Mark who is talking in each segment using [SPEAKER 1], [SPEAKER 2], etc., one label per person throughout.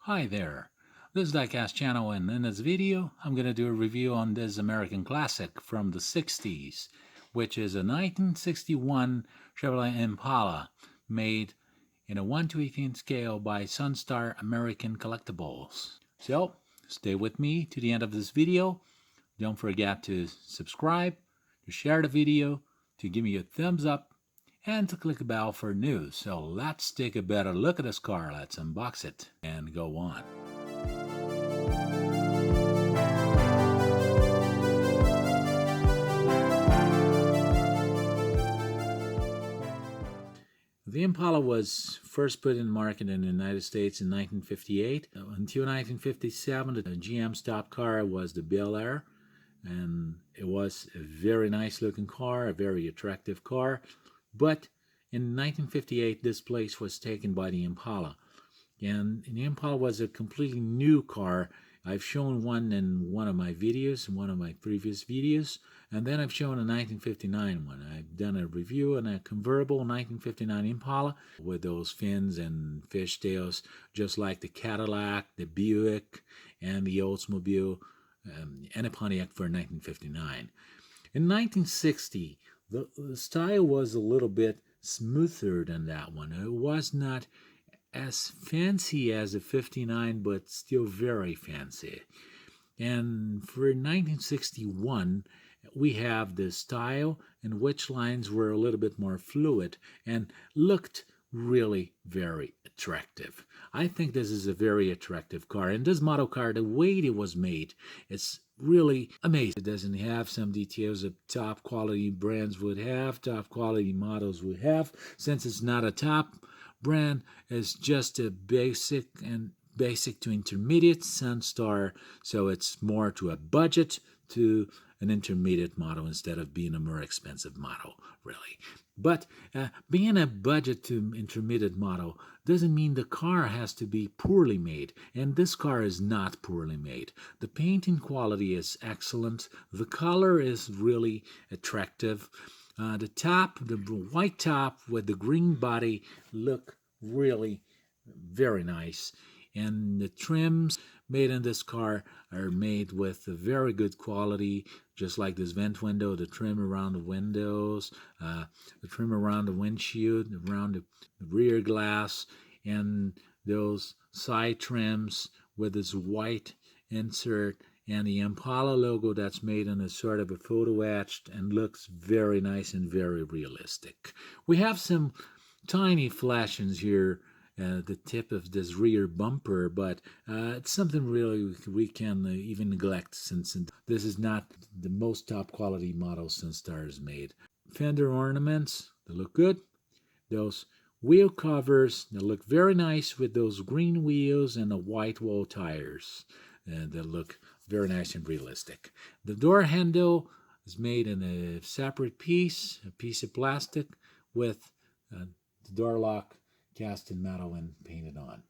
[SPEAKER 1] Hi there, this is Diecast channel, and in this video I'm going to do a review on this American classic from the 60s, which is a 1961 Chevy Impala made in a 1:18 scale by Sun Star American Collectibles. So stay with me to the end of this video. Don't forget to subscribe, to share the video, to give me a thumbs up, and to click the bell for news. So let's take a better look at this car. Let's unbox it and go on. The Impala was first put in the market in the United States in 1958. Until 1957, the GM stock car was the Bel Air, and it was a very nice looking car, a very attractive car. But in 1958, this place was taken by the Impala. And the Impala was a completely new car. I've shown one in one of my videos, in one of my previous videos. And then I've shown a 1959 one. I've done a review on a convertible 1959 Impala with those fins and fishtails, just like the Cadillac, the Buick, and the Oldsmobile, and a Pontiac for 1959. In 1960, the style was a little bit smoother than that one. It was not as fancy as a 59, but still very fancy. And for 1961, we have the style in which lines were a little bit more fluid and looked really very attractive. I think this is a very attractive car, and this model car, the way it was made, it's really amazing. It doesn't have some details that top quality brands would have, top quality models would have. Since it's not a top brand, it's just a basic to intermediate Sun Star, so it's more to a budget to an intermediate model instead of being a more expensive model, really. But being a budget to intermediate model doesn't mean the car has to be poorly made, and this car is not poorly made. The painting quality is excellent. The color is really attractive. The top, the white top with the green body, look really very nice. And the trims made in this car are made with a very good quality, just like this vent window, the trim around the windows, the trim around the windshield, around the rear glass, and those side trims with this white insert, and the Impala logo that's made in a sort of a photo etched and looks very nice and very realistic. We have some tiny flashings here at the tip of this rear bumper, but it's something really we can even neglect, since this is not the most top quality model Sun Star has made. Fender ornaments, they look good. Those wheel covers, they look very nice with those green wheels and the white wall tires. And they look very nice and realistic. The door handle is made in a separate piece, a piece of plastic with the door lock cast in metal and painted on.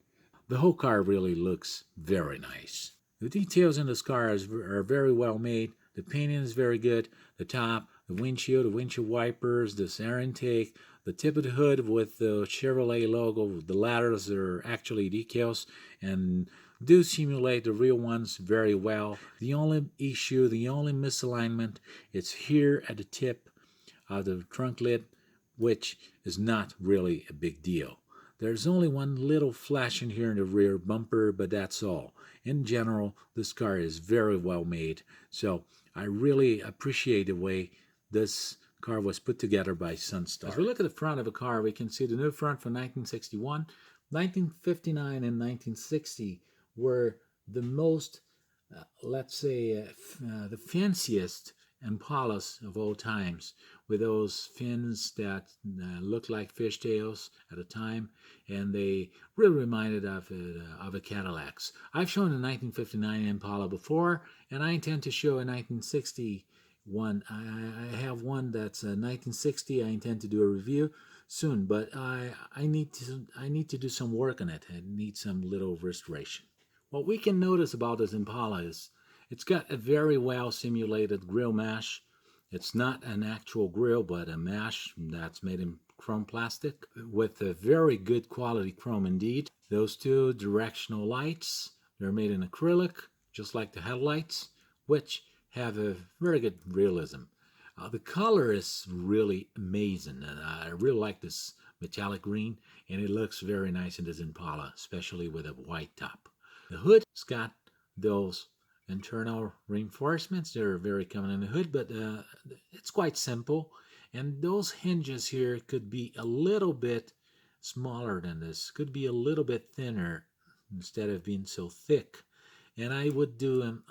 [SPEAKER 1] The whole car really looks very nice. The details in this car are very well made. The painting is very good. The top, the windshield wipers, this air intake, the tip of the hood with the Chevrolet logo. The ladders are actually decals and do simulate the real ones very well. The only issue, the only misalignment, it's here at the tip of the trunk lid, which is not really a big deal. There's only one little flash in here in the rear bumper, but that's all. In general, this car is very well made, so I really appreciate the way this car was put together by Sun Star. As we look at the front of the car, we can see the new front from 1961. 1959 and 1960 were the most, let's say, the fanciest Impalas of all times, with those fins that looked like fishtails at the time, and they really reminded of a Cadillacs. I've shown a 1959 Impala before, and I intend to show a 1960 one. I have one that's a 1960. I intend to do a review soon, but I need to do some work on it. I need some little restoration. What we can notice about this Impala is it's got a very well simulated grill mesh. It's not an actual grill, but a mesh that's made in chrome plastic with a very good quality chrome indeed. Those two directional lights, they're made in acrylic, just like the headlights, which have a very good realism. The color is really amazing, and I really like this metallic green, and it looks very nice in this Impala, especially with a white top. The hood's got those internal reinforcements. They're very common in the hood, but it's quite simple. And those hinges here could be a little bit smaller than this, could be a little bit thinner instead of being so thick. And I would do them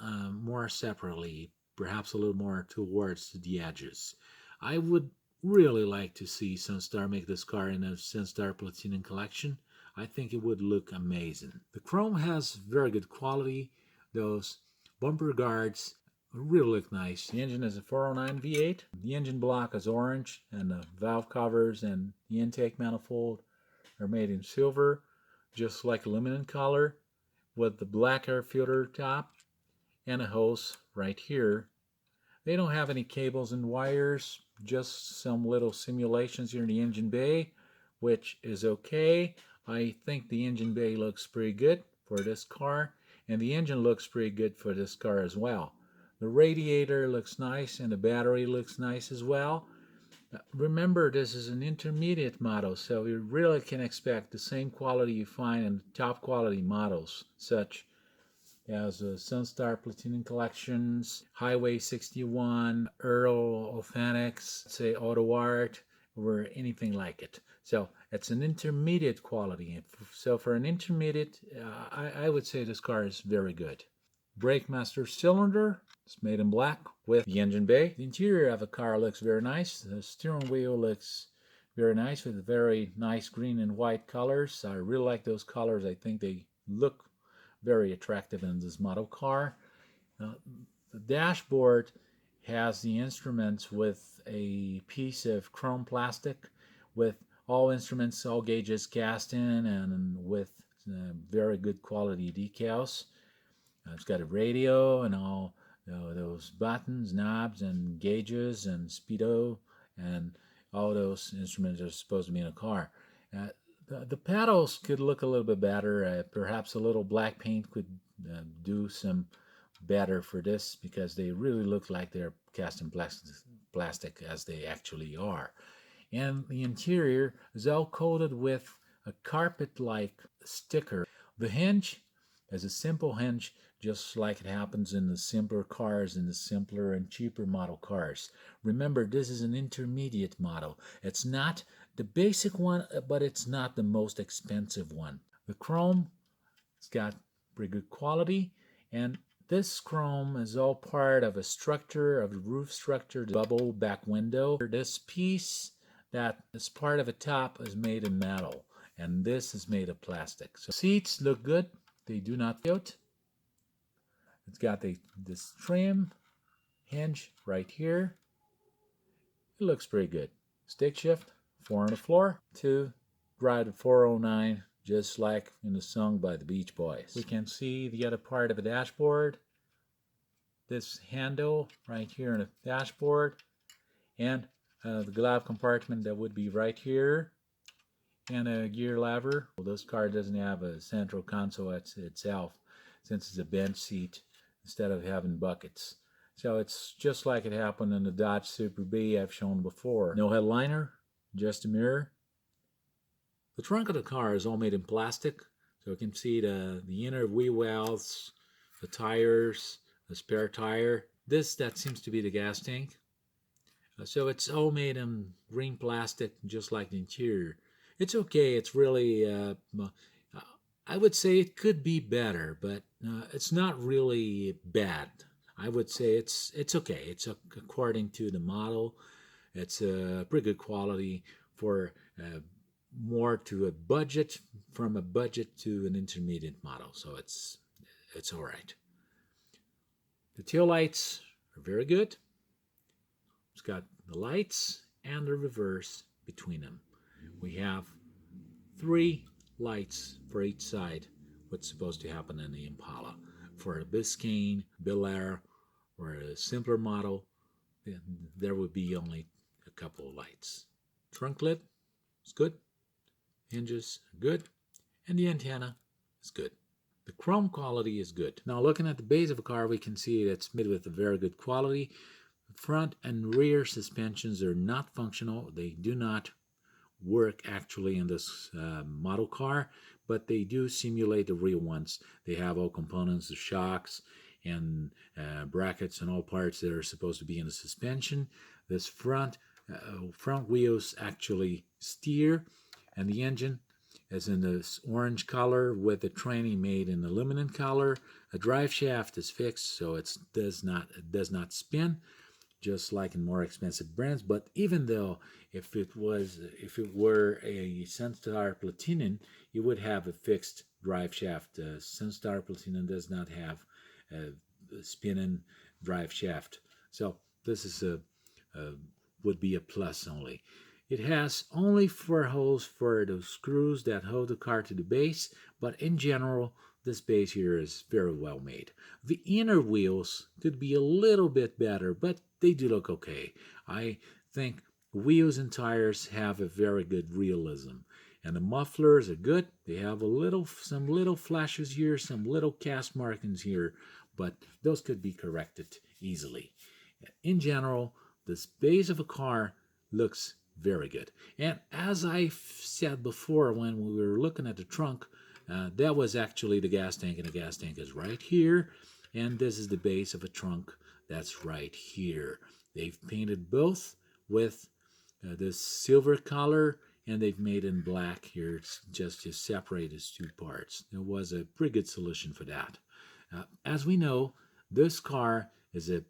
[SPEAKER 1] more separately, perhaps a little more towards the edges. I would really like to see Sun Star make this car in a Sun Star Platinum collection. I think it would look amazing. The chrome has very good quality. Those bumper guards really look nice. The engine is a 409 V8. The engine block is orange, and the valve covers and the intake manifold are made in silver, just like aluminum color, with the black air filter top and a hose right here. They don't have any cables and wires, just some little simulations here in the engine bay, which is okay. I think the engine bay looks pretty good for this car, and the engine looks pretty good for this car as well. The radiator looks nice, and the battery looks nice as well. Remember, this is an intermediate model, so you really can expect the same quality you find in top quality models, such as Sun Star Platinum Collections, Highway 61, Earl Authentics, say Auto Art, or anything like it. So it's an intermediate quality. So for an intermediate, I would say this car is very good. Brake master cylinder. It's made in black with the engine bay. The interior of the car looks very nice. The steering wheel looks very nice with very nice green and white colors. I really like those colors. I think they look very attractive in this model car. The dashboard has the instruments with a piece of chrome plastic with all instruments, all gauges cast in, and with very good quality decals. It's got a radio and all those buttons, knobs, and gauges, and speedo, and all those instruments are supposed to be in a car. The pedals could look a little bit better. Perhaps a little black paint could do some better for this, because they really look like they're cast in plastic as they actually are. And the interior is all coated with a carpet-like sticker. The hinge is a simple hinge, just like it happens in the simpler cars, in the simpler and cheaper model cars. Remember, this is an intermediate model. It's not the basic one, but it's not the most expensive one. The chrome, it's got pretty good quality, and this chrome is all part of a structure, of the roof structure, the bubble back window. This piece that is part of the top is made in metal, and this is made of plastic. So seats look good. They do not tilt. It's got this trim hinge right here. It looks pretty good. Stick shift, 4 on the floor, 2 drive to 409, just like in the song by the Beach Boys. We can see the other part of the dashboard, this handle right here in the dashboard, and the glove compartment that would be right here, and a gear lever. Well, this car doesn't have a central console itself, since it's a bench seat instead of having buckets. So it's just like it happened in the Dodge Super B I've shown before. No headliner, just a mirror. The trunk of the car is all made in plastic, so you can see the inner wheel wells, the tires, the spare tire. That seems to be the gas tank. So it's all made in green plastic, just like the interior. It's okay. It's really, I would say it could be better, but it's not really bad. I would say it's okay. It's according to the model. It's a pretty good quality for more to a budget, from a budget to an intermediate model. So it's all right. The tail lights are very good. It's got the lights and the reverse between them. We have 3 lights for each side. What's supposed to happen in the Impala. For a Biscayne, Bel Air, or a simpler model, there would be only a couple of lights. Trunk lid, is good. Hinges are good. And the antenna is good. The chrome quality is good. Now looking at the base of the car, we can see it's made with a very good quality. Front and rear suspensions are not functional. They do not work actually in this model car, but they do simulate the real ones. They have all components, the shocks and brackets and all parts that are supposed to be in the suspension. This front wheels actually steer, and the engine is in this orange color with the tranny made in aluminum color. A drive shaft is fixed, so it does not spin, just like in more expensive brands. But even though if it were a Sun Star Platinum, you would have a fixed drive shaft. Sun Star Platinum does not have a spinning drive shaft, so this is would be a plus only. It has only 4 holes for the screws that hold the car to the base, but in general, this base here is very well made. The inner wheels could be a little bit better, but they do look okay. I think wheels and tires have a very good realism. And the mufflers are good. They have some little flashes here, some little cast markings here, but those could be corrected easily. In general, this base of a car looks very good. And as I said before when we were looking at the trunk, that was actually the gas tank, and the gas tank is right here. And this is the base of a trunk that's right here. They've painted both with this silver color, and they've made in black here. It's just to separate these two parts. There was a pretty good solution for that. As we know, this car is a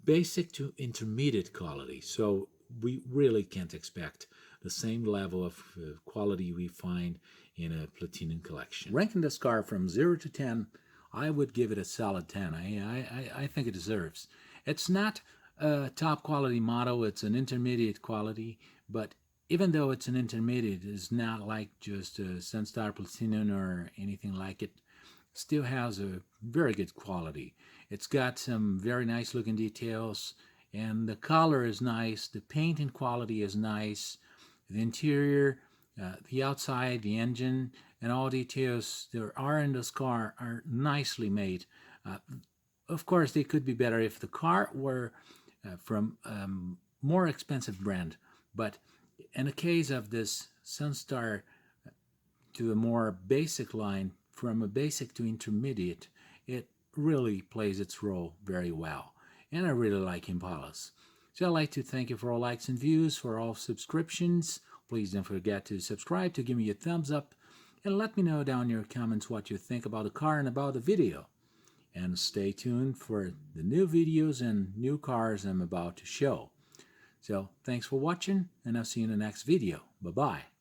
[SPEAKER 1] basic to intermediate quality, so we really can't expect the same level of quality we find in a Platinum collection. Ranking this car from 0 to 10, I would give it a solid 10. I think it deserves. It's not a top quality model, it's an intermediate quality, but even though it's an intermediate, it's not like just a Sun Star Platinum or anything like it. Still has a very good quality. It's got some very nice looking details, and the color is nice, the painting quality is nice, the interior, the outside, the engine, and all details there are in this car are nicely made. Of course, they could be better if the car were from more expensive brand, but in the case of this Sun Star to a more basic line, from a basic to intermediate, it really plays its role very well. And I really like Impalas. So I'd like to thank you for all likes and views, for all subscriptions. Please don't forget to subscribe, to give me a thumbs up, and let me know down in your comments what you think about the car and about the video. And stay tuned for the new videos and new cars I'm about to show. So thanks for watching, and I'll see you in the next video. Bye-bye.